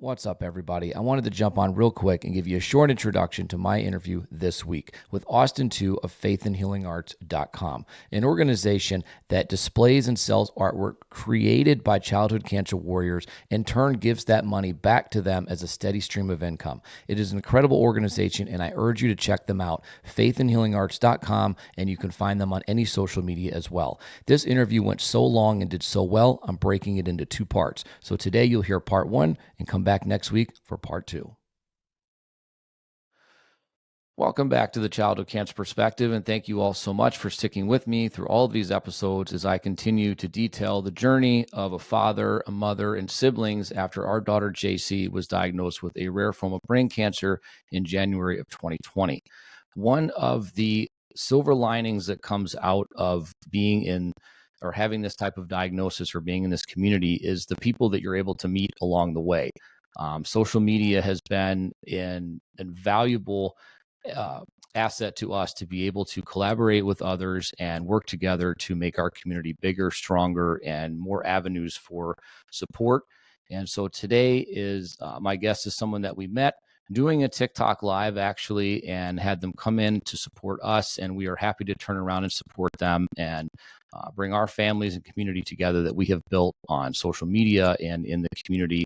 What's up, everybody? I wanted to jump on real quick and give you a short introduction to my interview this week with Austin 2 of faithandhealingarts.com, an organization that displays and sells artwork created by childhood cancer warriors, in turn gives that money back to them as a steady stream of income. It is an incredible organization, and I urge you to check them out, faithandhealingarts.com, and you can find them on any social media as well. This interview went so long and did so well, I'm breaking it into two parts. So today you'll hear part one and come back next week for part two. Welcome back to the Childhood Cancer Perspective, and thank you all so much for sticking with me through all of these episodes as I continue to detail the journey of a father, a mother, and siblings after our daughter JC was diagnosed with a rare form of brain cancer in January of 2020. One of the silver linings that comes out of being in or having this type of diagnosis or being in this community is the people that you're able to meet along the way. Social media has been an invaluable asset to us to be able to collaborate with others and work together to make our community bigger, stronger, and more avenues for support. And so today is my guest is someone that we met doing a TikTok live actually, and had them come in to support us. And we are happy to turn around and support them and bring our families and community together that we have built on social media and in the community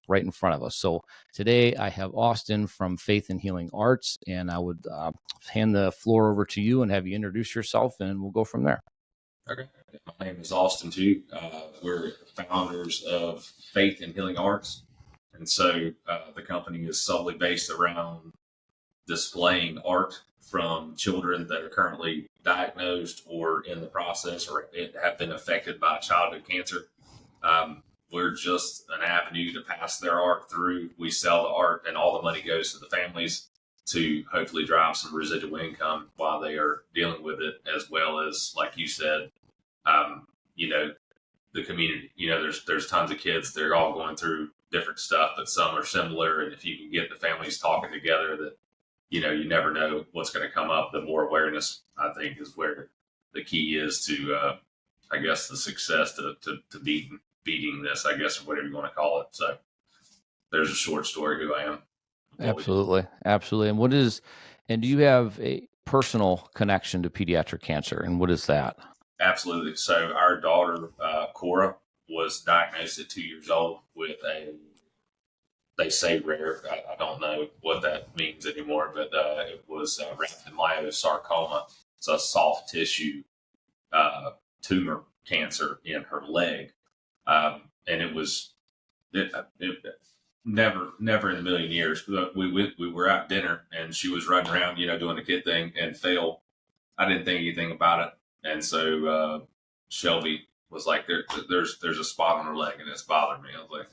right in front of us. So today I have Austin from Faith and Healing Arts, and I would hand the floor over to you and have you introduce yourself, and we'll go from there. Okay. My name is Austin too. We're founders of Faith and Healing Arts. And so the company is solely based around displaying art from children that are currently diagnosed or in the process or have been affected by childhood cancer. We're just an avenue to pass their art through. We sell the art, and all the money goes to the families to hopefully drive some residual income while they are dealing with it, as well as, like you said, the community. There's tons of kids. They're all going through different stuff, but some are similar. And if you can get the families talking together, that you never know what's going to come up. The more awareness, I think, is where the key is to, I guess, the success to beating this, I guess, or whatever you want to call it. So there's a short story who I am. Absolutely. And do you have a personal connection to pediatric cancer, and what is that? Absolutely. So our daughter, Cora, was diagnosed at 2 years old with they say rare, I don't know what that means anymore, but it was rhabdomyosarcoma. It's a soft tissue tumor cancer in her leg. And it was never in a million years. We were at dinner, and she was running around, doing the kid thing, and fell. I didn't think anything about it. And so Shelby was like, there's a spot on her leg, and it's bothering me. I was like,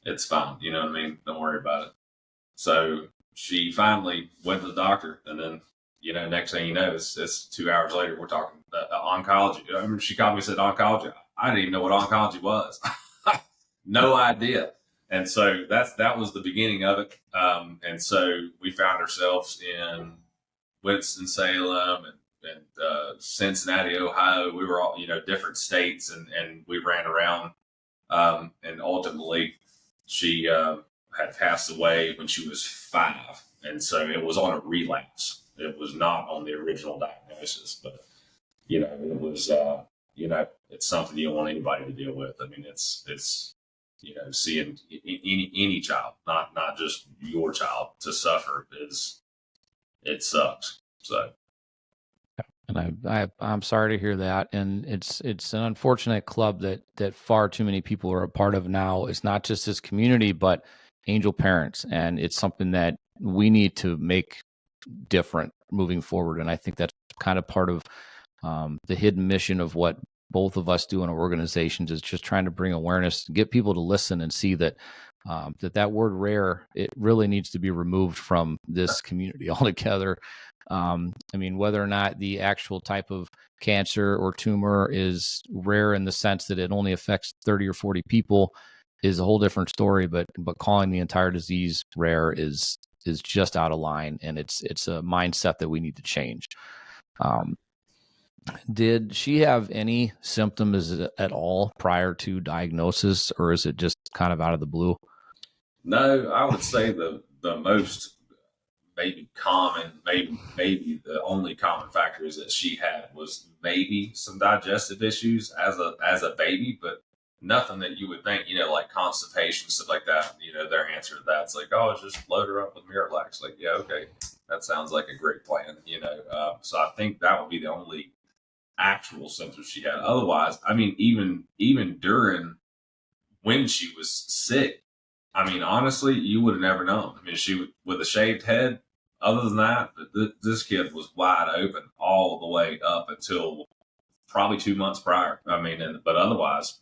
it's fine. You know what I mean? Don't worry about it. So she finally went to the doctor, and then, next thing you know, it's 2 hours later, we're talking oncology. I remember she called me and said oncology. I didn't even know what oncology was. No idea. And so that was the beginning of it. And so we found ourselves in Winston-Salem and Cincinnati, Ohio. We were all, different states, and we ran around. And ultimately, she had passed away when she was 5. And so it was on a relapse. It was not on the original diagnosis, but, it was, it's something you don't want anybody to deal with. I mean, it's seeing any child, not just your child, to suffer it sucks. So. And I'm sorry to hear that. And it's an unfortunate club that far too many people are a part of now. It's not just this community, but angel parents. And it's something that we need to make different moving forward. And I think that's kind of part of the hidden mission of what both of us do in our organizations, is just trying to bring awareness, get people to listen and see that that word rare, it really needs to be removed from this community altogether. I mean, whether or not the actual type of cancer or tumor is rare in the sense that it only affects 30 or 40 people is a whole different story. But calling the entire disease rare is just out of line, and it's a mindset that we need to change. Did she have any symptoms at all prior to diagnosis, or is it just kind of out of the blue? No, I would say the most maybe common, maybe the only common factor is that she had was maybe some digestive issues as a baby, but nothing that you would think, like constipation, stuff like that. Their answer to that's like, oh, just load her up with Miralax. Like, yeah, okay, that sounds like a great plan. So I think that would be the only actual symptoms she had. Otherwise, I mean, even during when she was sick, I mean, honestly, you would have never known. I mean, with a shaved head. Other than that, this kid was wide open all the way up until probably 2 months prior. I mean, but otherwise,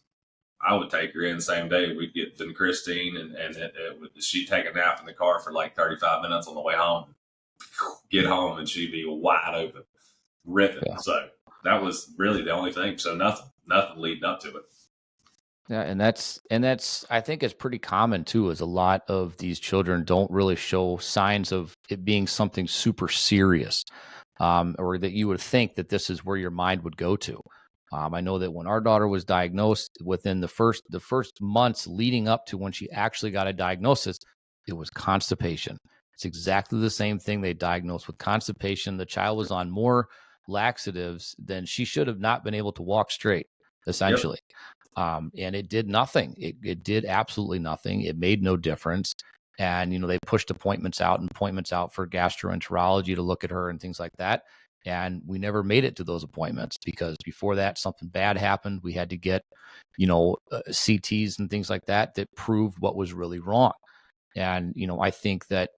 I would take her in the same day. We'd get to Christine, and she'd take a nap in the car for like 35 minutes on the way home. Get home, and she'd be wide open, ripping. Yeah. So that was really the only thing. So nothing leading up to it. Yeah, and that's I think it's pretty common too, is a lot of these children don't really show signs of it being something super serious, or that you would think that this is where your mind would go to. I know that when our daughter was diagnosed, within the first months leading up to when she actually got a diagnosis, it was constipation. It's exactly the same thing they diagnosed with constipation. The child was on more laxatives than she should have not been able to walk straight, Yep. essentially. And it did nothing. It did absolutely nothing. It made no difference. And, they pushed appointments out and appointments out for gastroenterology to look at her and things like that. And we never made it to those appointments because before that, something bad happened. We had to get, CTs and things like that that proved what was really wrong. And, I think that,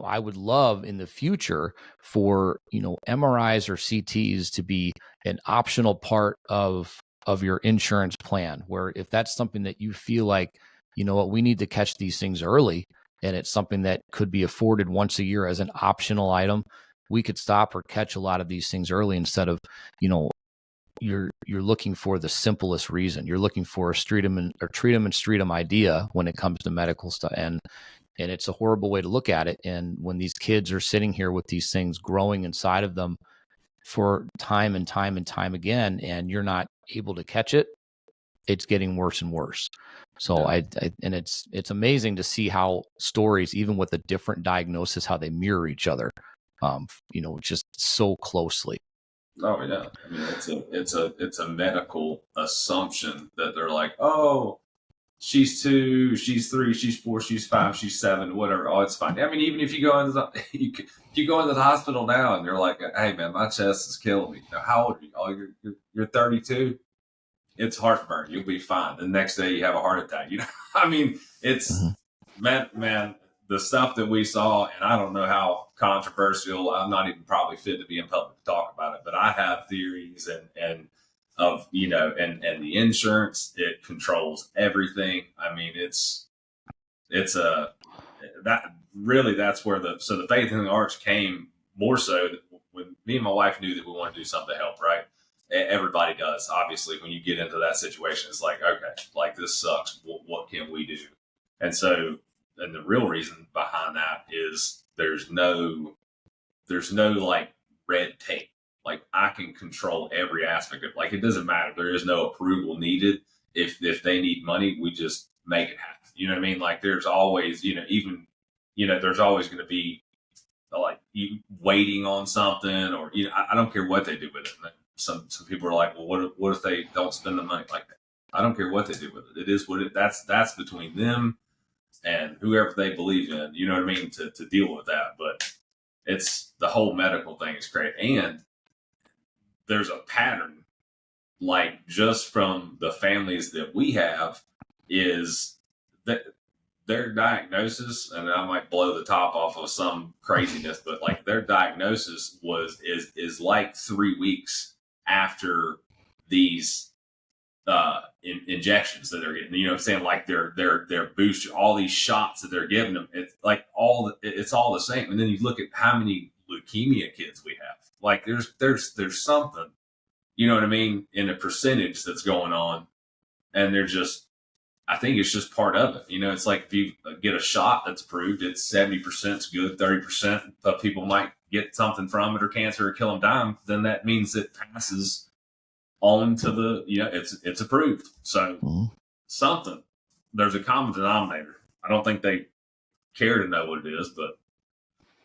I would love in the future for, MRIs or CTs to be an optional part of your insurance plan, where if that's something that you feel like, what, we need to catch these things early, and it's something that could be afforded once a year as an optional item, we could stop or catch a lot of these things early instead of, you know, you're looking for the simplest reason. You're looking for a treat them and street them idea when it comes to medical stuff. And it's a horrible way to look at it. And when these kids are sitting here with these things growing inside of them for time and time and time again, and you're not able to catch it, it's getting worse and worse. So Yeah. and it's amazing to see how stories, even with a different diagnosis, how they mirror each other, just so closely. Oh yeah. I mean, it's a medical assumption that they're like, oh, she's 2, she's 3, she's 4, she's 5, she's 7, whatever. Oh, it's fine. I mean, even if you go into you go into the hospital now and you're like, hey man, my chest is killing me. Now, how old are you? Oh, you're 32. It's heartburn. You'll be fine. The next day you have a heart attack. I mean, it's Mhm. man, the stuff that we saw, and I don't know how controversial. I'm not even probably fit to be in public to talk about it, but I have theories and of and the insurance, it controls everything. I mean, it's a that really that's where the faith in the arts came more so when me and my wife knew that we wanted to do something to help, right? Everybody does. Obviously, when you get into that situation, it's like, okay, like this sucks. What can we do? And so, and the real reason behind that is there's no like red tape. Like I can control every aspect of it. Like it doesn't matter. There is no approval needed. If they need money, we just make it happen. You know what I mean? Like there's always, even there's always going to be like you waiting on something, or I don't care what they do with it. Some people are like, well, what if they don't spend the money? Like I don't care what they do with it. It is what that's between them and whoever they believe in. You know what I mean? To deal with that, but it's the whole medical thing is great, and there's a pattern like just from the families that we have is that their diagnosis, and I might blow the top off of some craziness, but like their diagnosis is like 3 weeks after these injections that they're getting. You know what I'm saying? Like their booster, all these shots that they're giving them. It's like it's all the same. And then you look at how many leukemia kids we have. Like there's something, you know what I mean, in a percentage that's going on, and they're just. I think it's just part of it. It's like if you get a shot that's approved, it's 70% is good, 30% of people might get something from it or cancer or kill them down. Then that means it passes on to it's approved. So Mhm. something, there's a common denominator. I don't think they care to know what it is, but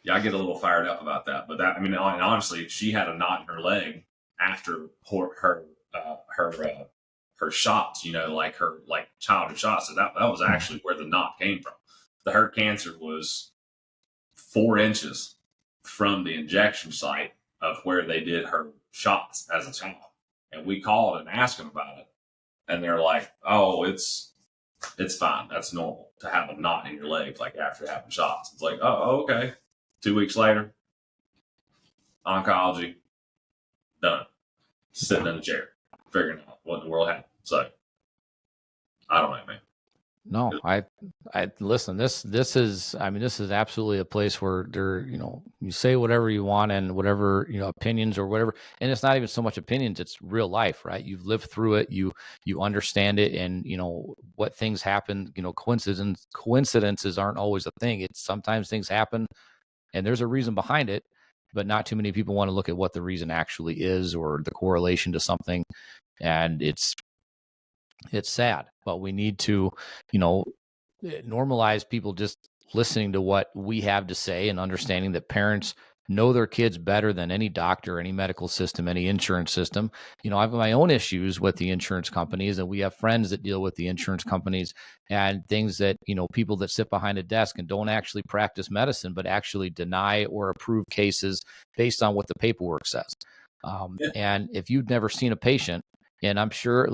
yeah, I get a little fired up about that. But that, I mean, and honestly, she had a knot in her leg after her shots, like her childhood shots. So that was actually where the knot came from. Her cancer was 4 inches from the injection site of where they did her shots as a child. And we called and asked them about it. And they're like, oh, it's fine. That's normal to have a knot in your leg, like after having shots. It's like, oh, okay. 2 weeks later, oncology, done. Sitting in a chair, figuring out what in the world happened. So, I don't know, man. No, I listen, this is, I mean, this is absolutely a place where you say whatever you want and whatever, opinions or whatever. And it's not even so much opinions, it's real life, right? You've lived through it, you understand it, and what things happen, coincidences aren't always a thing. It's sometimes things happen and there's a reason behind it, but not too many people want to look at what the reason actually is or the correlation to something. And it's sad, but we need to, normalize people just listening to what we have to say and understanding that parents know their kids better than any doctor, any medical system, any insurance system. I have my own issues with the insurance companies, and we have friends that deal with the insurance companies and things that, people that sit behind a desk and don't actually practice medicine, but actually deny or approve cases based on what the paperwork says. And if you've never seen a patient, and I'm sure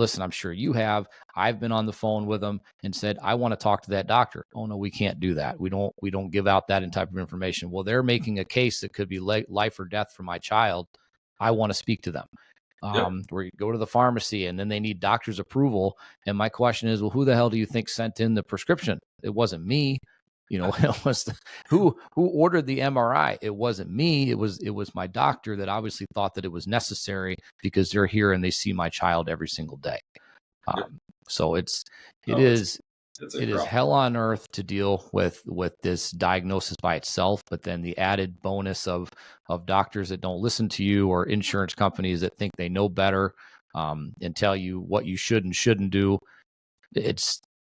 you have, I've been on the phone with them and said, I want to talk to that doctor. Oh no, we can't do that. We don't give out that type of information. Well, they're making a case that could be life or death for my child. I want to speak to them. Where you go to the pharmacy and then they need doctor's approval. And my question is, well, who the hell do you think sent in the prescription? It wasn't me. It was who ordered the MRI. It wasn't me. It was my doctor that obviously thought that it was necessary because they're here and they see my child every single day. So it is hell on earth to deal with this diagnosis by itself, but then the added bonus of doctors that don't listen to you or insurance companies that think they know better and tell you what you should and shouldn't do.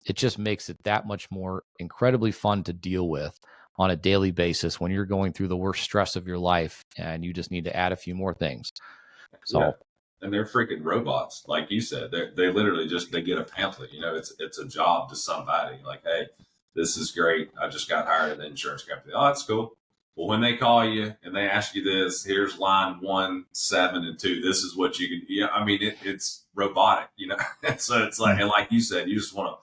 It just makes it that much more incredibly fun to deal with on a daily basis when you're going through the worst stress of your life and you just need to add a few more things. So, yeah. And they're freaking robots. Like you said, they literally they get a pamphlet, it's a job to somebody like, hey, this is great. I just got hired at the insurance company. Oh, that's cool. Well, when they call you and they ask you this, here's line 1, 7, and 2. This is what you can, I mean, it's robotic, so it's like, and like you said, you just want to,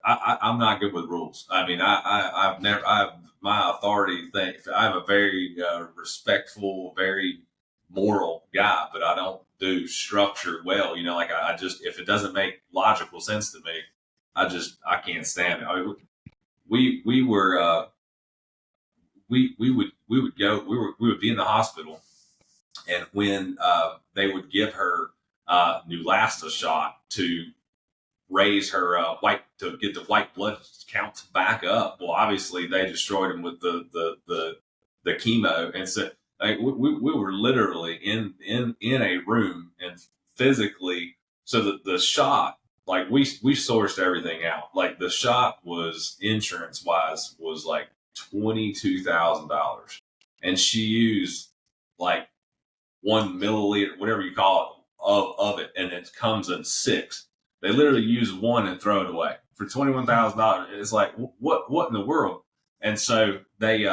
I'm not good with rules. I mean, my authority thing. I have a very respectful, very moral guy, but I don't do structure well. Like I just, if it doesn't make logical sense to me, I can't stand it. I mean, we would be in the hospital, and when they would give her Neulasta shot to raise her to get the white blood counts back up. Well, obviously they destroyed him with the chemo, and so we were literally in a room and physically. So the shot, like we sourced everything out. Like the shot was insurance wise was like $22,000, and she used like 1 milliliter, whatever you call it, of it, and it comes in 6. They literally use 1 and throw it away for $21,000. It's like what in the world? And so they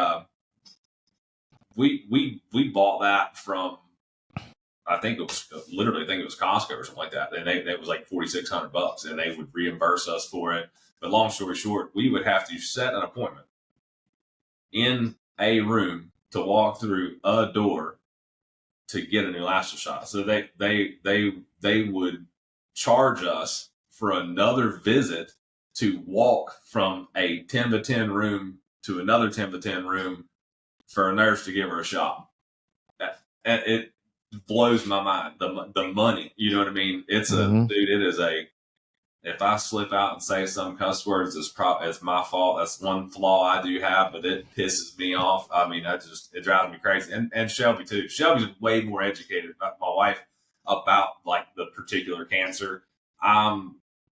we bought that from, I think it was Costco or something like that. And it was like $4,600, and they would reimburse us for it. But long story short, we would have to set an appointment in a room to walk through a door to get a Neulasta shot. So they would charge us for another visit to walk from a 10 by 10 room to another 10 by 10 room for a nurse to give her a shot. And it blows my mind. The money, you know what I mean? It's dude, it is if I slip out and say some cuss words, it's my fault. That's one flaw I do have, but it pisses me off. I mean, it drives me crazy. And Shelby too. Shelby's way more educated about my wife about like the particular cancer. I'm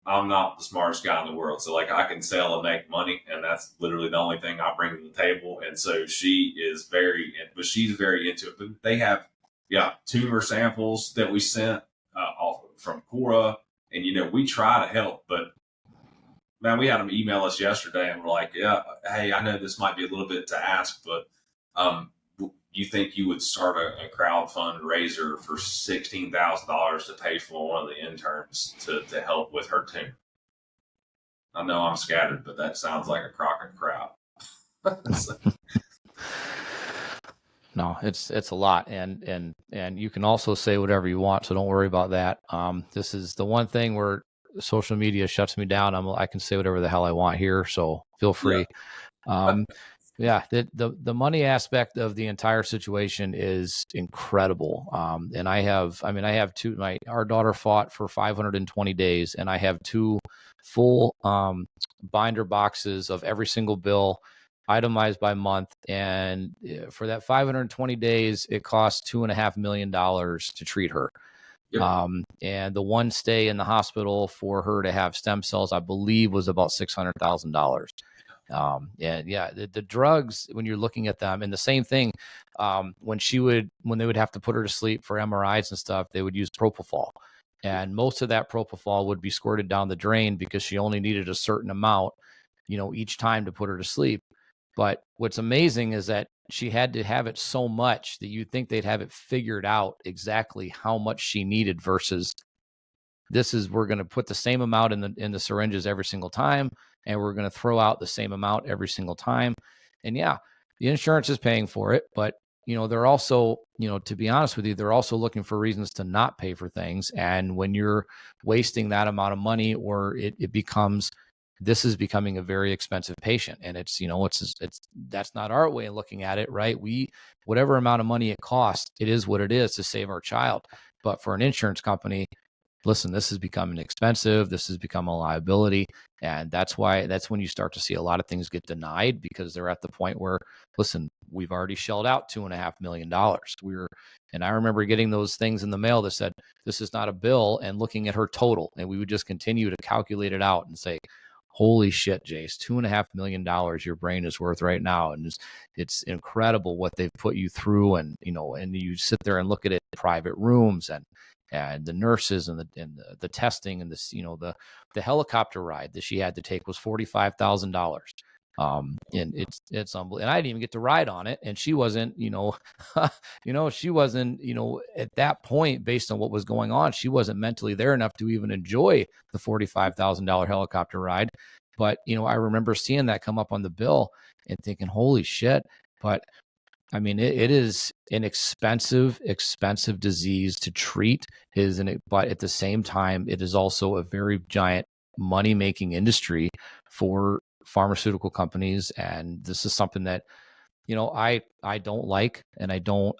I'm not the smartest guy in the world. So like I can sell and make money, and that's literally the only thing I bring to the table. And so she's very into it. But they have, yeah, tumor samples that we sent off from Cora, and we try to help. But man, we had them email us yesterday, and we're like, yeah, hey, I know this might be a little bit to ask, but you think you would start a crowd fundraiser for $16,000 to pay for one of the interns to help with her tumor? I know I'm scattered, but that sounds like a crock of crap. No, it's a lot, and you can also say whatever you want, so don't worry about that. This is the one thing where social media shuts me down. I can say whatever the hell I want here, so feel free. Yeah. Yeah, the money aspect of the entire situation is incredible. And I have two. Our daughter fought for 520 days, and I have two full binder boxes of every single bill, itemized by month. And for that 520 days, it cost $2.5 million to treat her. Yep. And the one stay in the hospital for her to have stem cells, I believe, was about $600,000. And yeah, the drugs, when you're looking at them, and the same thing, when they would have to put her to sleep for MRIs and stuff, they would use propofol, and most of that propofol would be squirted down the drain because she only needed a certain amount, each time to put her to sleep. But what's amazing is that she had to have it so much that you'd think they'd have it figured out exactly how much she needed versus we're going to put the same amount in the syringes every single time, and we're going to throw out the same amount every single time. And yeah, the insurance is paying for it, but they're also, to be honest with you, they're also looking for reasons to not pay for things. And when you're wasting that amount of money, or this is becoming a very expensive patient, and it's that's not our way of looking at it, right? Whatever amount of money it costs, it is what it is to save our child. But for an insurance company, listen, this is becoming expensive. This has become a liability. And that's when you start to see a lot of things get denied, because they're at the point where, listen, we've already shelled out $2.5 million. And I remember getting those things in the mail that said, this is not a bill, and looking at her total. And we would just continue to calculate it out and say, holy shit, Jace, $2.5 million your brain is worth right now. And it's incredible what they've put you through. And, and you sit there and look at it, private rooms, and the nurses, and the testing, and this, the helicopter ride that she had to take was $45,000. And it's unbelievable. And I didn't even get to ride on it. And she wasn't, she wasn't, at that point, based on what was going on, she wasn't mentally there enough to even enjoy the $45,000 helicopter ride. But, I remember seeing that come up on the bill and thinking, holy shit. But I mean, it is an expensive disease to treat, but at the same time, it is also a very giant money-making industry for pharmaceutical companies. And this is something that, I don't like, and I don't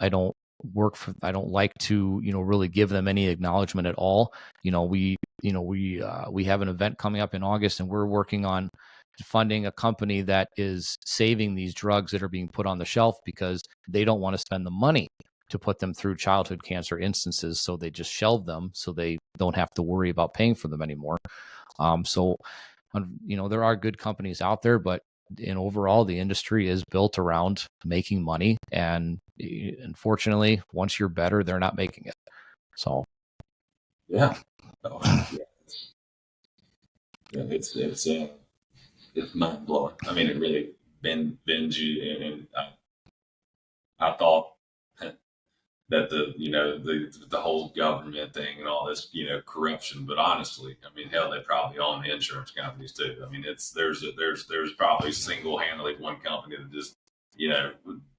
like to, really give them any acknowledgement at all. We have an event coming up in August, and we're working on funding a company that is saving these drugs that are being put on the shelf because they don't want to spend the money to put them through childhood cancer instances. So they just shelve them so they don't have to worry about paying for them anymore. There are good companies out there, but overall, the industry is built around making money. And unfortunately, once you're better, they're not making it. So, yeah. Oh, yeah. It's mind blowing. I mean, it really bends you. And I thought that the whole government thing and all this, corruption. But honestly, I mean, hell, they probably own the insurance companies too. I mean, there's probably single handedly one company that just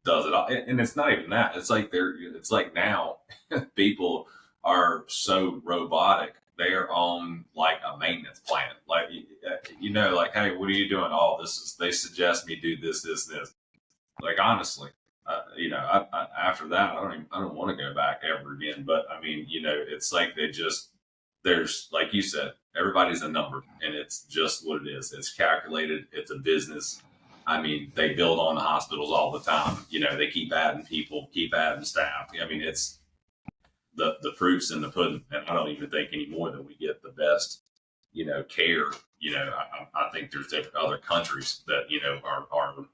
does it all. And it's not even that. It's like now people are so robotic. They are on like a maintenance plan. Like, like, hey, what are you doing? Oh, they suggest me do this. Like, honestly, after that, I don't want to go back ever again. But I mean, it's like there's, like you said, everybody's a number, and it's just what it is. It's calculated. It's a business. I mean, they build on the hospitals all the time. They keep adding people, keep adding staff. I mean, it's the proof's in the pudding, and I don't even think anymore that we get the best, care. I think there's different other countries that are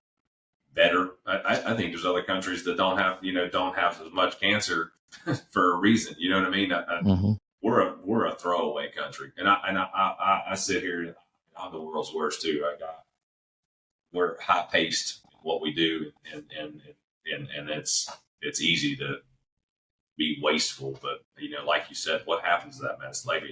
better. I think there's other countries that don't have as much cancer for a reason. You know what I mean? Mm-hmm. We're a throwaway country, and I sit here. I'm the world's worst too. We're high paced in what we do, and it's easy to be wasteful. But like you said, what happens to that mess? Like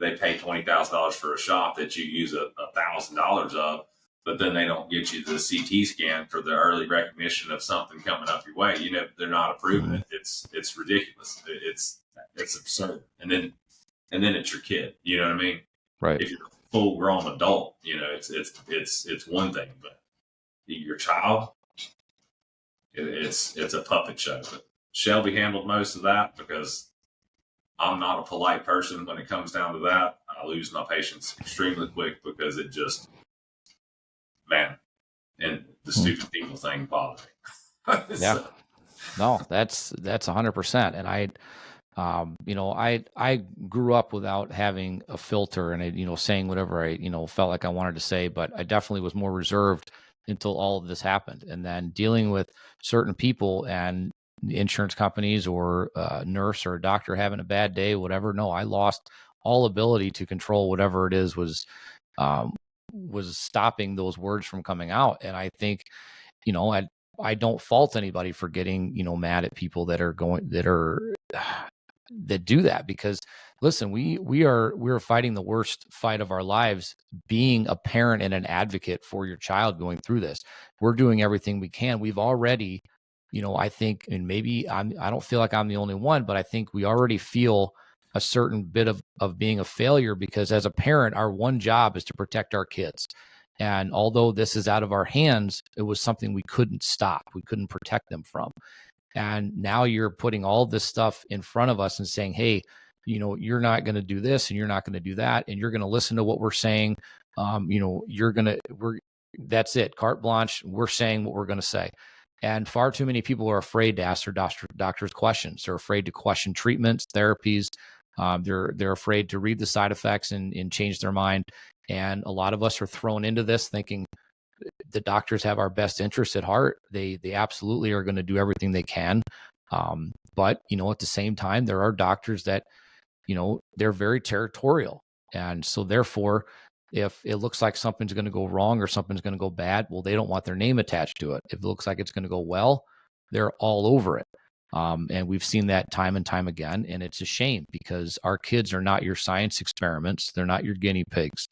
they pay $20,000 for a shop that you use $1,000 of, but then they don't get you the CT scan for the early recognition of something coming up your way. They're not approving it. It's ridiculous. It's absurd. And then it's your kid. You know what I mean? Right. If you're a full grown adult, it's one thing, but your child, it's a puppet show. But Shelby handled most of that because I'm not a polite person when it comes down to that. I lose my patience extremely quick because it just, man, and the stupid people thing bothers me. Yeah. No, that's 100%. And I grew up without having a filter and saying whatever I felt like I wanted to say, but I definitely was more reserved until all of this happened. And then dealing with certain people and insurance companies or a nurse or a doctor having a bad day, whatever. No, I lost all ability to control whatever it is was stopping those words from coming out. And I think, I don't fault anybody for getting, mad at people that do that, because listen, we're fighting the worst fight of our lives, being a parent and an advocate for your child going through this. We're doing everything we can. We've already, I think, and maybe I don't feel like I'm the only one, but I think we already feel a certain bit of being a failure, because as a parent, our one job is to protect our kids. And although this is out of our hands, it was something we couldn't stop. We couldn't protect them from. And now you're putting all this stuff in front of us and saying, hey, you're not going to do this and you're not going to do that. And you're going to listen to what we're saying. That's it. Carte blanche. We're saying what we're going to say. And far too many people are afraid to ask their doctors questions. They're afraid to question treatments, therapies. They're afraid to read the side effects and change their mind. And a lot of us are thrown into this thinking the doctors have our best interests at heart. They absolutely are going to do everything they can. But, at the same time, there are doctors that, they're very territorial. And so therefore, if it looks like something's going to go wrong or something's going to go bad, well, they don't want their name attached to it. If it looks like it's going to go well, they're all over it. And we've seen that time and time again. And it's a shame, because our kids are not your science experiments. They're not your guinea pigs.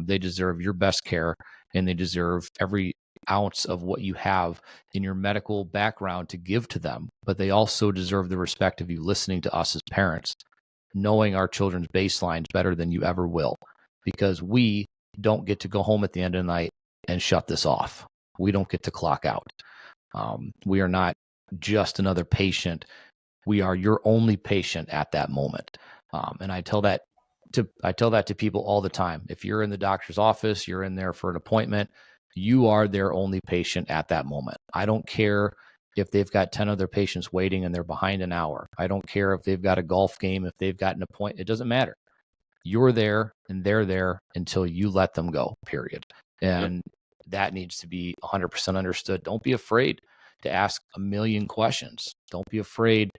They deserve your best care, and they deserve every ounce of what you have in your medical background to give to them. But they also deserve the respect of you listening to us as parents, knowing our children's baselines better than you ever will, because we don't get to go home at the end of the night and shut this off. We don't get to clock out. We are not just another patient. We are your only patient at that moment. And I tell that to people all the time. If you're in the doctor's office, you're in there for an appointment, you are their only patient at that moment. I don't care if they've got 10 other patients waiting and they're behind an hour. I don't care if they've got a golf game, if they've got an appointment. It doesn't matter. You're there and they're there until you let them go, period. And that needs to be 100% understood. Don't be afraid to ask a million questions. Don't be afraid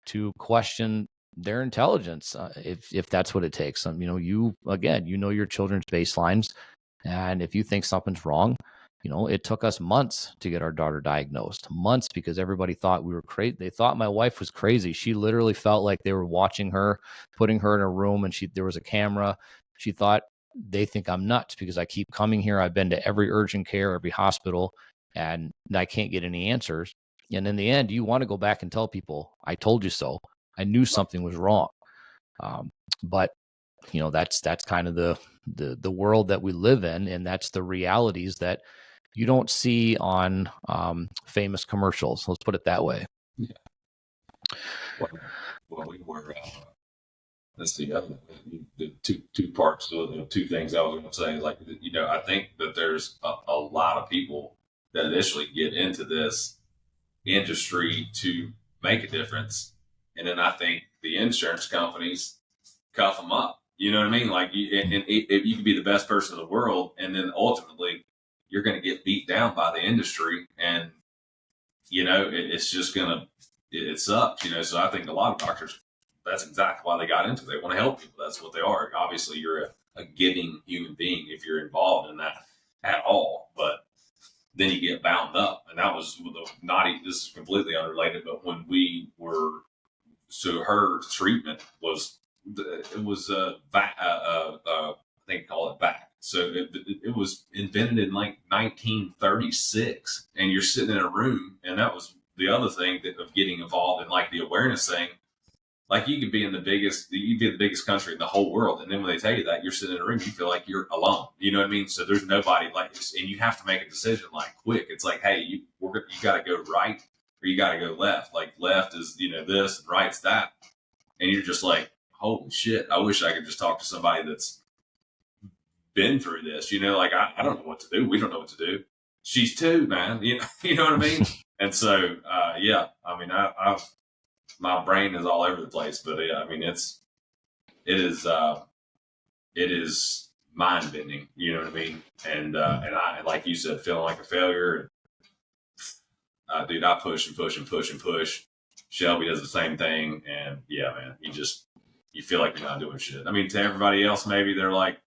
to question their intelligence, if that's what it takes. You know your children's baselines, and if you think something's wrong, it took us months to get our daughter diagnosed. Months, because everybody thought we were crazy. They thought my wife was crazy. She literally felt like they were watching her, putting her in a room, and there was a camera. She thought they think I'm nuts because I keep coming here. I've been to every urgent care, every hospital, and I can't get any answers. And in the end, you want to go back and tell people, I told you so. I knew something was wrong. But that's kind of the world that we live in, and that's the realities that you don't see on famous commercials. Let's put it that way. Yeah. Well, we were. Let's see. The two parts. Two things I was going to say. Like, I think that there's a lot of people that initially get into this industry to make a difference, and then I think the insurance companies cuff them up. You know what I mean? Like, you can be the best person in the world, and then ultimately you're going to get beat down by the industry, and it's just gonna it sucks. So I think a lot of doctors, that's exactly why they got into it. They want to help people. That's what they are. Obviously, you're a giving human being if you're involved in that at all, but then you get bound up, and that was with the naughty. This is completely unrelated, but when we were, so her treatment was, it was I think they call it back. So it was invented in like 1936, and you're sitting in a room, and that was the other thing of getting involved in like the awareness thing. Like, you could be the biggest country in the whole world, and then when they tell you that, you're sitting in a room, you feel like you're alone. You know what I mean? So there's nobody like, and you have to make a decision like quick. It's like, hey, you got to go right or you got to go left. Like, left is this, and right's that, and you're just like, holy shit! I wish I could just talk to somebody that's been through this. Like, I don't know what to do. We don't know what to do. She's two, man. You know what I mean? And so, yeah, I mean, I've my brain is all over the place, but yeah, I mean, it is mind bending. You know what I mean? And I, like you said, feeling like a failure. Dude, I push and push and push and push. Shelby does the same thing, and yeah, man, you feel like you're not doing shit. I mean, to everybody else, maybe they're like,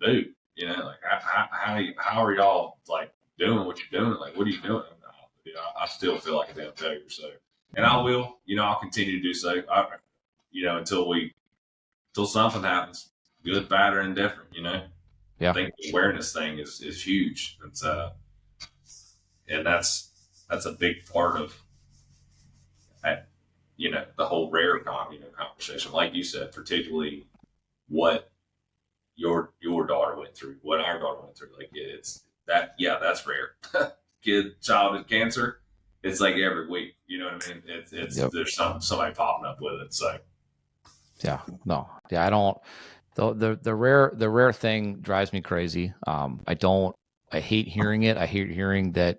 dude, like, how are y'all like doing what you're doing? Like, what are you doing? I still feel like a damn failure. So, and I will, I'll continue to do so. Until something happens, good, bad, or indifferent. Yeah. I think the awareness thing is huge. It's and that's a big part of the whole rare conversation. Like you said, particularly what your daughter went through, what our daughter went through. Like, it's that, yeah, that's rare. Childhood cancer, it's like every week. You know what I mean? It's yep. There's somebody popping up with it. So yeah, no, yeah, I don't. The rare thing drives me crazy. I hate hearing it. I hate hearing that,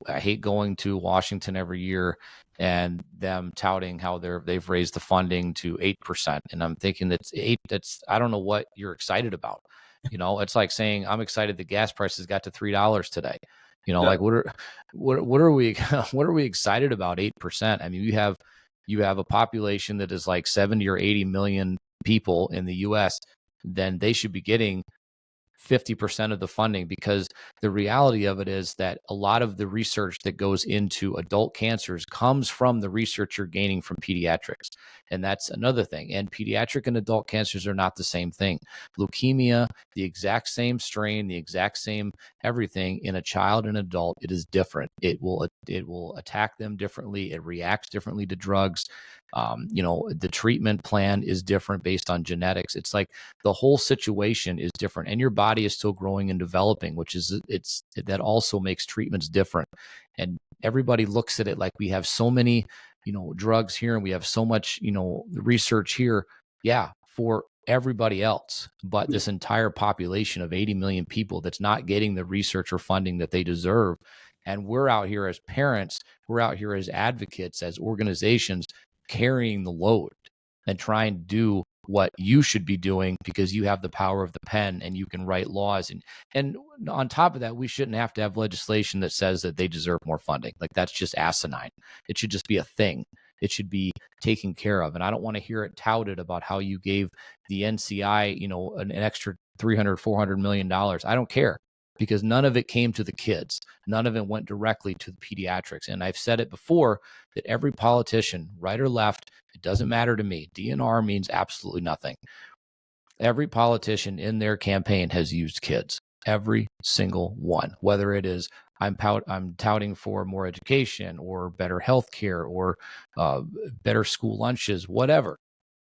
I hate going to Washington every year and them touting how they've raised the funding to 8%. And I'm thinking I don't know what you're excited about. It's like saying, I'm excited the gas prices got to $3 today. Yeah. Like, what are we what are we excited about 8%? I mean, you have a population that is like 70 or 80 million people in the US, then they should be getting 50% of the funding, because the reality of it is that a lot of the research that goes into adult cancers comes from the research you're gaining from pediatrics. And that's another thing. And pediatric and adult cancers are not the same thing. Leukemia, the exact same strain, the exact same everything in a child and adult, it is different. It will attack them differently. It reacts differently to drugs. The treatment plan is different based on genetics. It's like the whole situation is different, and your body is still growing and developing, that also makes treatments different. And everybody looks at it like we have so many, drugs here, and we have so much, research here. Yeah, for everybody else, but this entire population of 80 million people that's not getting the research or funding that they deserve. And we're out here as parents, we're out here as advocates, as organizations, carrying the load and trying to do what you should be doing because you have the power of the pen and you can write laws. And on top of that, we shouldn't have to have legislation that says that they deserve more funding. Like, that's just asinine. It should just be a thing. It should be taken care of. And I don't want to hear it touted about how you gave the NCI, an extra $300-400 million. I don't care, because none of it came to the kids. None of it went directly to the pediatrics. And I've said it before that every politician, right or left, it doesn't matter to me. DNR means absolutely nothing. Every politician in their campaign has used kids. Every single one, whether it is I'm touting for more education or better health care or better school lunches, whatever.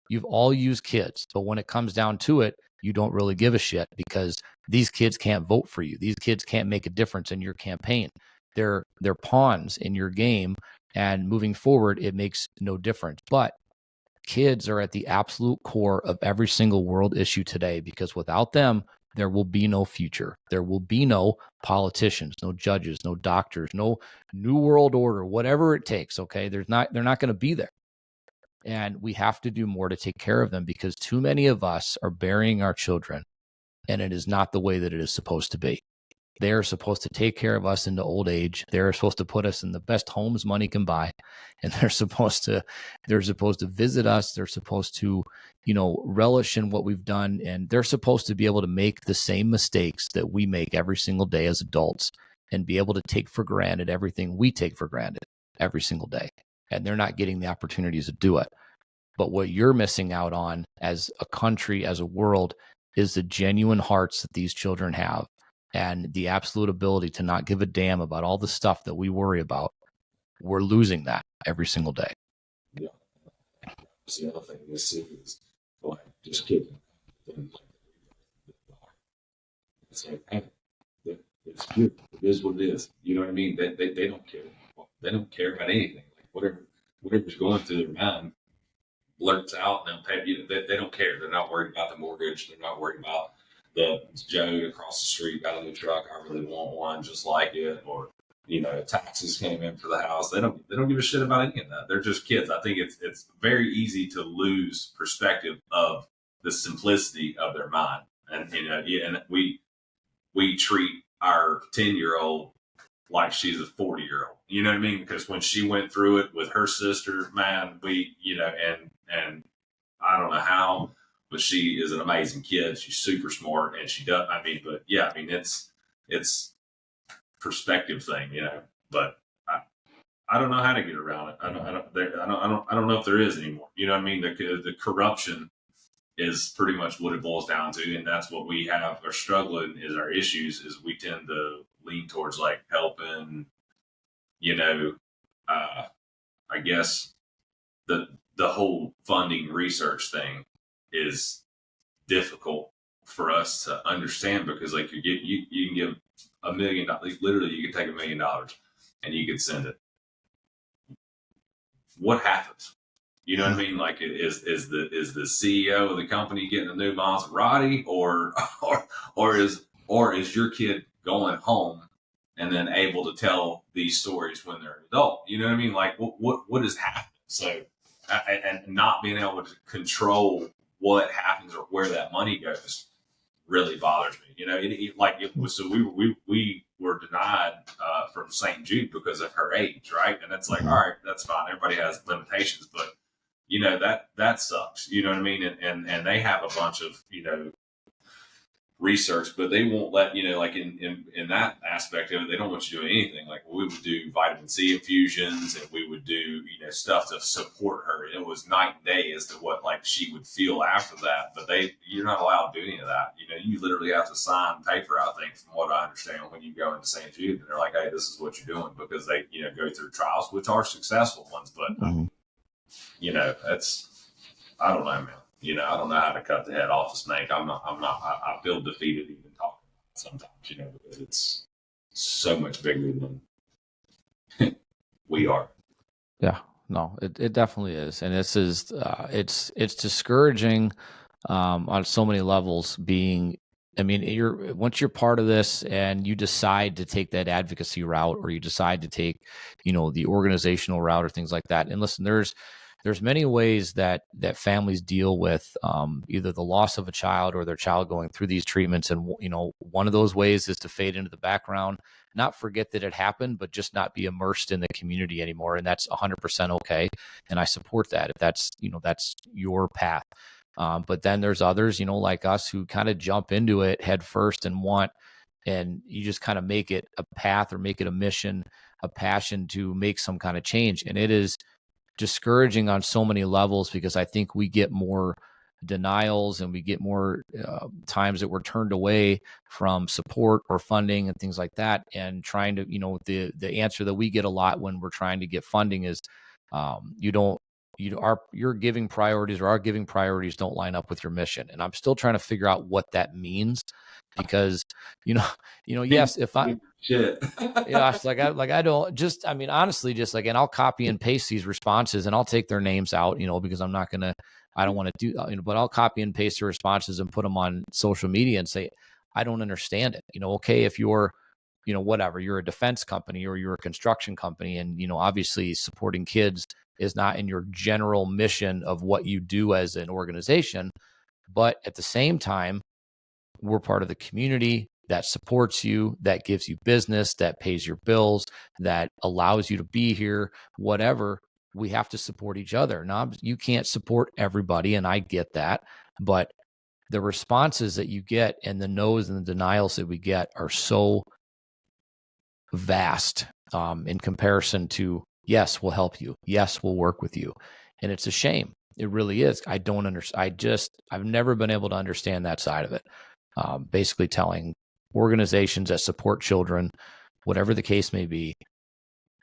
You've all used kids. But when it comes down to it, you don't really give a shit, because these kids can't vote for you. These kids can't make a difference in your campaign. They're pawns in your game. And moving forward, it makes no difference. But kids are at the absolute core of every single world issue today, because without them, there will be no future. There will be no politicians, no judges, no doctors, no new world order, whatever it takes. Okay. They're not going to be there. And we have to do more to take care of them, because too many of us are burying our children, and it is not the way that it is supposed to be. They are supposed to take care of us into old age. They're supposed to put us in the best homes money can buy. And they're supposed to visit us. They're supposed to, relish in what we've done. And they're supposed to be able to make the same mistakes that we make every single day as adults, and be able to take for granted everything we take for granted every single day. And they're not getting the opportunities to do it. But what you're missing out on as a country, as a world, is the genuine hearts that these children have, and the absolute ability to not give a damn about all the stuff that we worry about. We're losing that every single day. Yeah. That's the other thing. This is like just kidding. It's like, hey, it's good. It is what it is. You know what I mean? They don't care. They don't care about anything. Like whatever's going through their mind blurts out, and they'll pay you. They don't care. They're not worried about the mortgage. They're not worried about the Joe across the street got a new truck. I really want one just like it, or taxes came in for the house. They don't give a shit about any of that. They're just kids. I think it's very easy to lose perspective of the simplicity of their mind, and and we treat our 10-year-old like she's a 40-year-old. You know what I mean? Because when she went through it with her sister, man, and I don't know how, but she is an amazing kid. She's super smart, and she does. But yeah, it's perspective thing, But I don't know how to get around it. I don't know if there is anymore. You know what I mean? The corruption is pretty much what it boils down to, and that's what we have are struggling is our issues. Is we tend to lean towards like helping, I guess the whole funding research thing is difficult for us to understand, because like you can give $1 million, literally you could take $1 million and you could send it. What happens? You know what I mean? Like, is the CEO of the company getting a new Maserati, or is your kid going home and then able to tell these stories when they're an adult? You know what I mean? Like, what is happening? So, and not being able to control what happens or where that money goes really bothers me. So we were denied from St. Jude because of her age, right? And it's like, all right, that's fine. Everybody has limitations, but that sucks. You know what I mean? And they have a bunch of research, but they won't let like in that aspect of it, they don't want you doing anything. Like we would do vitamin C infusions, and we would do stuff to support her. It was night and day as to what like she would feel after that. But you're not allowed to do any of that. You literally have to sign paper, I think, from what I understand, when you go into St. Jude, and they're like, hey, this is what you're doing, because they go through trials, which are successful ones, but that's, I don't know, man. I don't know how to cut the head off a snake. I feel defeated even talking about it sometimes, because it's so much bigger than we are. Yeah, no, it definitely is. And this is, it's discouraging on so many levels once you're part of this and you decide to take that advocacy route, or you decide to take, the organizational route or things like that. And listen, there's many ways that families deal with either the loss of a child or their child going through these treatments. And, one of those ways is to fade into the background, not forget that it happened, but just not be immersed in the community anymore. And that's 100% okay. And I support that if that's your path. But then there's others, like us, who kind of jump into it head first and you just kind of make it a path, or make it a mission, a passion to make some kind of change. And it is discouraging on so many levels, because I think we get more denials, and we get more times that we're turned away from support or funding and things like that. And trying to, the answer that we get a lot when we're trying to get funding is your giving priorities, or our giving priorities, don't line up with your mission. And I'm still trying to figure out what that means, because yes, if I shit. it's like I don't just, honestly, just like, and I'll copy and paste these responses, and I'll take their names out, because I don't want to do, but I'll copy and paste the responses and put them on social media and say, I don't understand it. Okay, if you're, whatever, you're a defense company or you're a construction company, and, obviously supporting kids is not in your general mission of what you do as an organization. But at the same time, we're part of the community that supports you, that gives you business, that pays your bills, that allows you to be here, whatever. We have to support each other. Now, you can't support everybody, and I get that, but the responses that you get and the no's and the denials that we get are so vast in comparison to, yes, we'll help you. Yes, we'll work with you. And it's a shame. It really is. I don't understand. I've never been able to understand that side of it. Basically telling organizations that support children, whatever the case may be,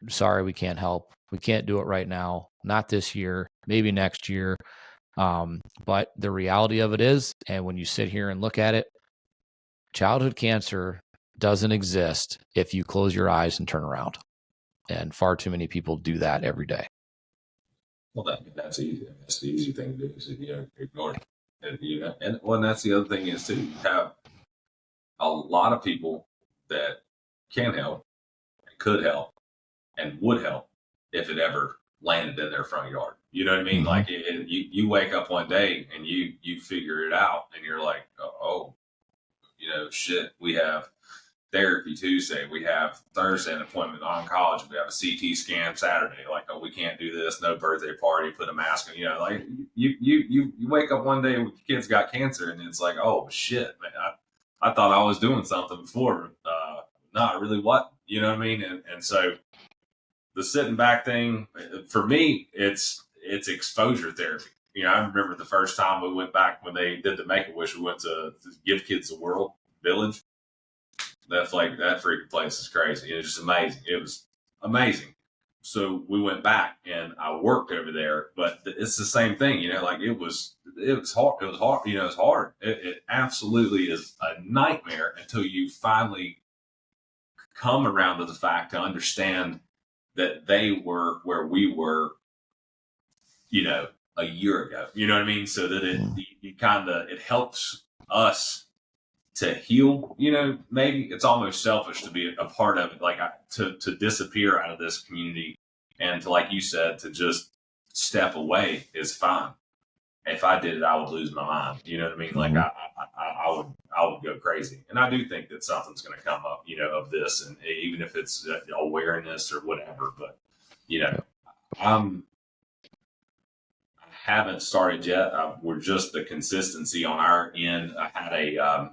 sorry, we can't help. We can't do it right now. Not this year, maybe next year. But the reality of it is, and when you sit here and look at it, childhood cancer doesn't exist if you close your eyes and turn around. And far too many people do that every day. Well, that's easy. That's the easy thing to do is ignore it. And that's the other thing is too. You have a lot of people that can help, and could help, and would help if it ever landed in their front yard. You know what I mean? Mm-hmm. Like you wake up one day and you figure it out, and you're like, oh, shit. We have therapy Tuesday. We have Thursday an appointment in oncology. We have a CT scan Saturday. Like, oh, we can't do this. No birthday party. Put a mask on. Like you wake up one day with your kid's got cancer, and it's like, oh shit, man. I thought I was doing something before. Not really. What you know what I mean? And so the sitting back thing for me, it's exposure therapy. I remember the first time we went back when they did the Make-A-Wish. We went to Give Kids the World Village. That freaking place is crazy. It was just amazing. It was amazing. So we went back and I worked over there, but it's the same thing, like it was hard. It was hard. It's hard. It absolutely is a nightmare until you finally come around to the fact to understand that they were where we were, a year ago. You know what I mean? So that it helps us to heal. Maybe it's almost selfish to be a part of it, like to disappear out of this community and to, like you said, to just step away is fine. If I did it, I would lose my mind. You know what I mean? Like I would go crazy. And I do think that something's going to come up, of this, and even if it's awareness or whatever. But I haven't started yet. We're just the consistency on our end. I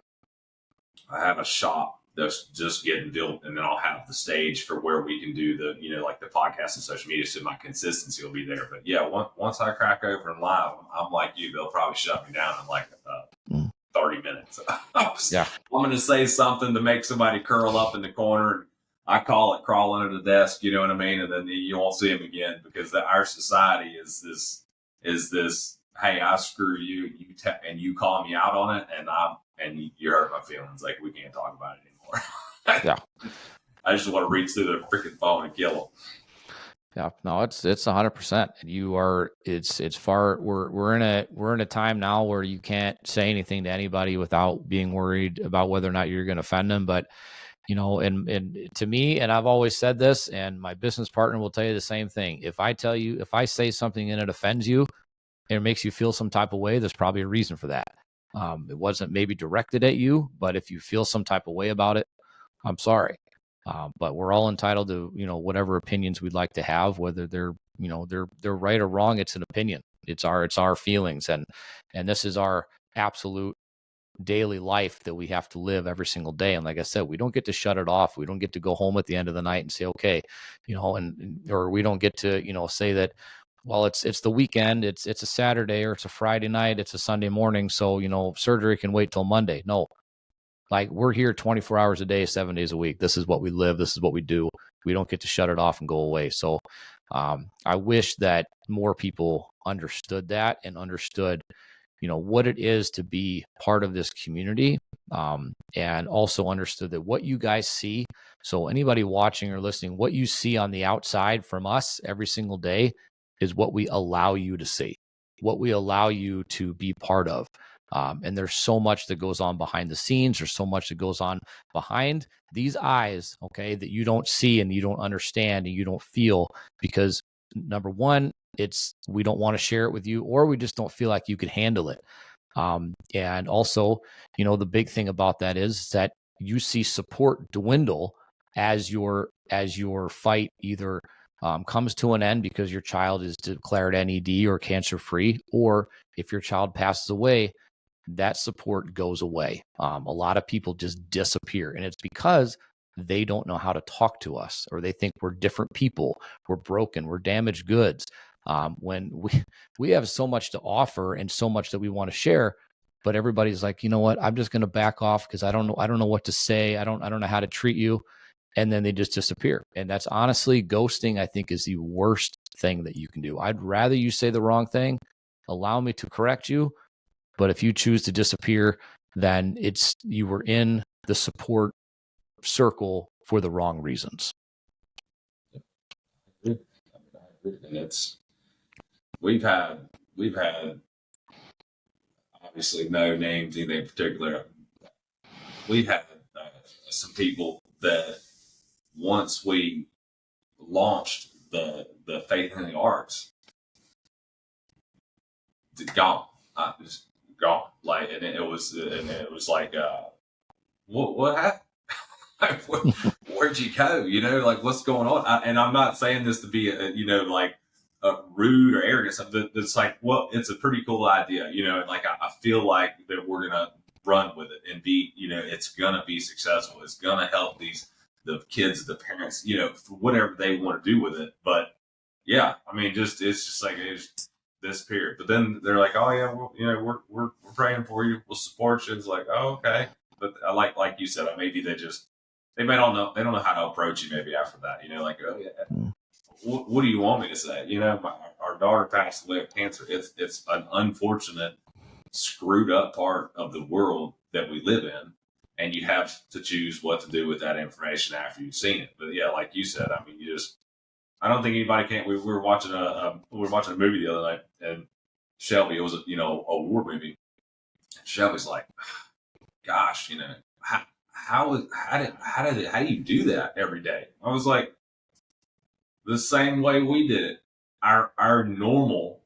have a shop that's just getting built, and then I'll have the stage for where we can do the, like the podcast and social media. So my consistency will be there. But yeah, once I crack open live, I'm like you, they'll probably shut me down in like 30 minutes. Yeah. I'm going to say something to make somebody curl up in the corner. I call it crawl under the desk. You know what I mean? And then you won't see them again, because our society is this, hey, I screw you, and you call me out on it, and you hurt my feelings. Like, we can't talk about it anymore. Yeah. I just want to reach through the freaking phone and kill them. Yeah, no, it's 100%. We're in a time now where you can't say anything to anybody without being worried about whether or not you're going to offend them. But, and to me, and I've always said this, and my business partner will tell you the same thing. If I say something and it offends you, and it makes you feel some type of way, there's probably a reason for that. It wasn't maybe directed at you, but if you feel some type of way about it, I'm sorry. But we're all entitled to, whatever opinions we'd like to have, whether they're right or wrong. It's an opinion. It's our feelings. And this is our absolute daily life that we have to live every single day. And like I said, we don't get to shut it off. We don't get to go home at the end of the night and say, okay, or we don't get to, say that, well, it's the weekend, it's a Saturday, or it's a Friday night, it's a Sunday morning, so surgery can wait till Monday. No, like, we're here 24 hours a day, 7 days a week. This is what we live. This is what we do. We don't get to shut it off and go away. So I wish that more people understood that and understood what it is to be part of this community, and also understood that what you guys see. So anybody watching or listening, what you see on the outside from us every single day is what we allow you to see, what we allow you to be part of. And there's so much that goes on behind the scenes. There's so much that goes on behind these eyes, okay, that you don't see and you don't understand and you don't feel, because number one, we don't want to share it with you, or we just don't feel like you could handle it. And also, the big thing about that is that you see support dwindle as your fight either comes to an end because your child is declared NED or cancer free, or if your child passes away, that support goes away. A lot of people just disappear, and it's because they don't know how to talk to us, or they think we're different people, we're broken, we're damaged goods. When we have so much to offer and so much that we want to share, but everybody's like, you know what, I'm just going to back off because I don't know what to say. I don't know how to treat you, and then they just disappear. And that's honestly, ghosting, I think, is the worst thing that you can do. I'd rather you say the wrong thing, allow me to correct you, but if you choose to disappear, then you were in the support circle for the wrong reasons. And it's we've had obviously no names, anything in particular. We had some people that once we launched the faith in the arts, gone, just gone. Like, and it was like, what happened? Where'd you go? Like, what's going on? And I'm not saying this to be, like rude or arrogant. Something that's like, well, it's a pretty cool idea, and like, I feel like that we're going to run with it and be, it's going to be successful. It's going to help the kids, the parents, for whatever they want to do with it. But yeah, I mean, it's just like, it's disappeared. But then they're like, oh yeah, we're praying for you. We'll support you. It's like, oh, okay. But I like you said, maybe they don't know how to approach you maybe after that, like, oh yeah, what do you want me to say? Our daughter passed away of cancer. It's an unfortunate, screwed up part of the world that we live in, and you have to choose what to do with that information after you've seen it. But yeah, like you said, I mean, I don't think anybody can. We were watching a movie the other night, and Shelby, it was a war movie. Shelby's like, gosh, how do you do that every day? I was like, the same way we did it. Our normal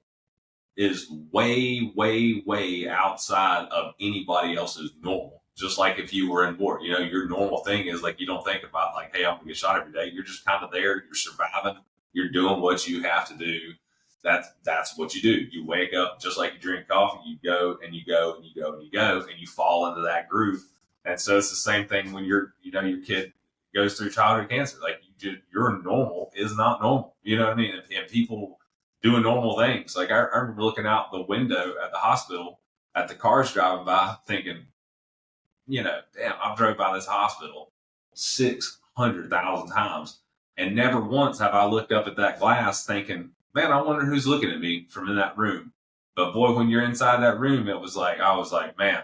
is way, way, way outside of anybody else's normal. Just like if you were in war, your normal thing is like, you don't think about like, hey, I'm gonna get shot every day. You're just kind of there. You're surviving. You're doing what you have to do. That's what you do. You wake up just like you drink coffee. You go and you go and you go and you go, and you fall into that groove. And so it's the same thing when your kid goes through childhood cancer. Like, your normal is not normal. You know what I mean? And people doing normal things. Like, I remember looking out the window at the hospital at the cars driving by, thinking, damn, I've drove by this hospital 600,000 times, and never once have I looked up at that glass thinking, man, I wonder who's looking at me from in that room. But boy, when you're inside that room, I was like, man,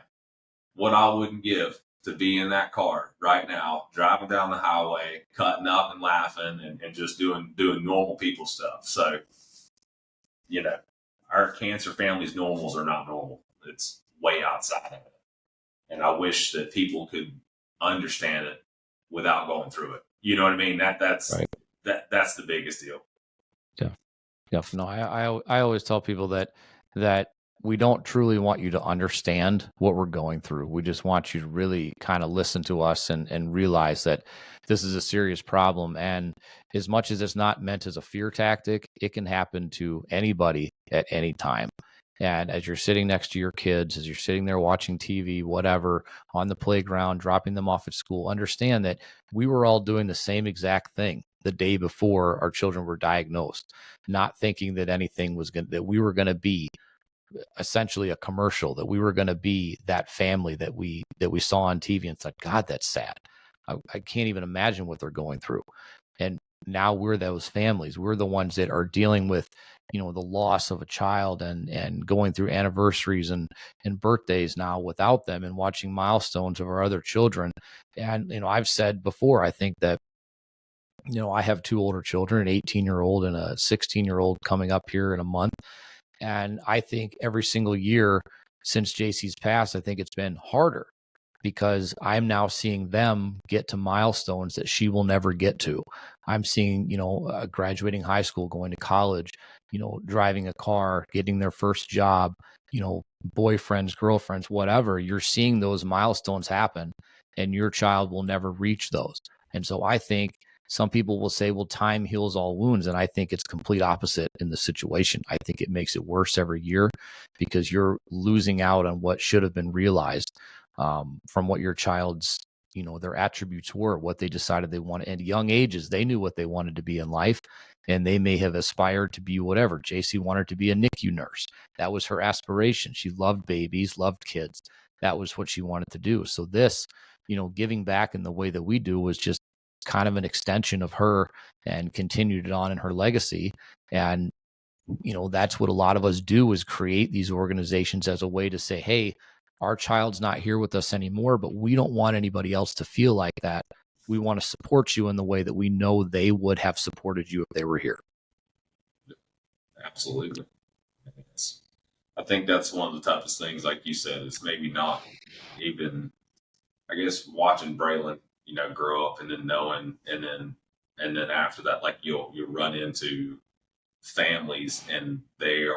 what I wouldn't give to be in that car right now, driving down the highway, cutting up and laughing, and just doing normal people stuff. So, our cancer family's normals are not normal. It's way outside of it. And I wish that people could understand it without going through it. You know what I mean? That's right. That's the biggest deal. Yeah. No, I always tell people that we don't truly want you to understand what we're going through. We just want you to really kind of listen to us and realize that this is a serious problem. And as much as it's not meant as a fear tactic, it can happen to anybody at any time. And as you're sitting next to your kids, as you're sitting there watching TV, whatever, on the playground, dropping them off at school, understand that we were all doing the same exact thing the day before our children were diagnosed, not thinking that anything was that we were going to be essentially a commercial, that we were going to be that family that we saw on TV, and it's like, God, that's sad. I can't even imagine what they're going through. And now we're those families. We're the ones that are dealing with, the loss of a child and going through anniversaries and birthdays now without them, and watching milestones of our other children. And, I've said before, I think that, I have two older children, an 18-year-old and a 16-year-old coming up here in a month. And I think every single year since JC's passed, I think it's been harder, because I'm now seeing them get to milestones that she will never get to. I'm seeing, graduating high school, going to college, driving a car, getting their first job, boyfriends, girlfriends, whatever. You're seeing those milestones happen, and your child will never reach those. And so I think some people will say, well, time heals all wounds. And I think it's complete opposite in the situation. I think it makes it worse every year because you're losing out on what should have been realized from what your child's, their attributes were, what they decided they wanted. At young ages, they knew what they wanted to be in life, and they may have aspired to be whatever. JC wanted to be a NICU nurse. That was her aspiration. She loved babies, loved kids. That was what she wanted to do. So this, giving back in the way that we do was just kind of an extension of her and continued it on in her legacy. And, that's what a lot of us do, is create these organizations as a way to say, hey, our child's not here with us anymore, but we don't want anybody else to feel like that. We want to support you in the way that we know they would have supported you if they were here. Absolutely. I think that's one of the toughest things, like you said, is maybe not even, I guess, watching Braylon, grow up and then knowing, and then after that, like you'll run into families and their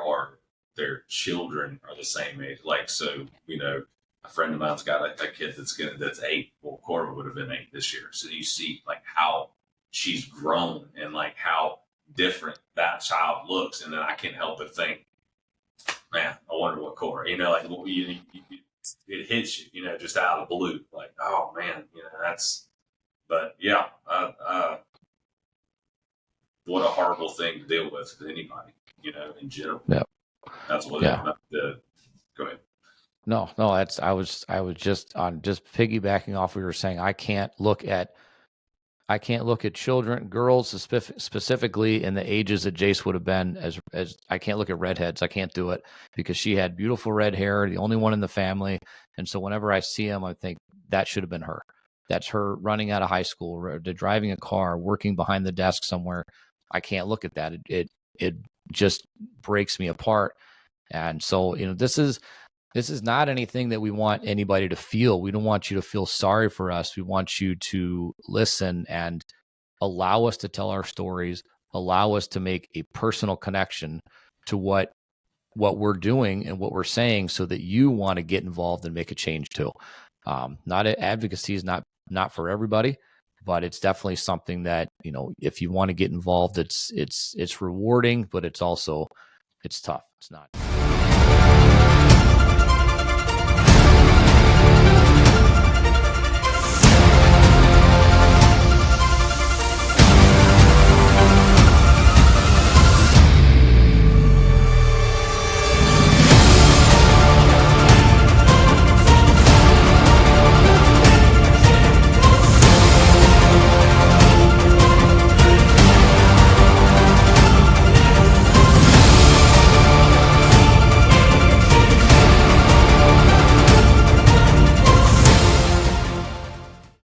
children are the same age. Like, so, a friend of mine's got a kid that's 8. Well, Cora would have been 8 this year. So you see like how she's grown and like how different that child looks. And then I can't help but think, man, I wonder what Cora, like it hits you, just out of the blue. Like, oh man, but yeah, what a horrible thing to deal with anybody, in general. Yeah. That's what go ahead. No, I was just piggybacking off what you were saying. I can't look at children, girls specifically in the ages that Jace would have been, as I can't look at redheads. I can't do it because she had beautiful red hair, the only one in the family. And so whenever I see him, I think that should have been her. That's her running out of high school, driving a car, working behind the desk somewhere. I can't look at that. It just breaks me apart. And so, this is not anything that we want anybody to feel. We don't want you to feel sorry for us. We want you to listen and allow us to tell our stories, allow us to make a personal connection to what we're doing and what we're saying, so that you want to get involved and make a change too. Advocacy is not for everybody, but it's definitely something that, if you want to get involved, it's rewarding, but it's tough. It's not.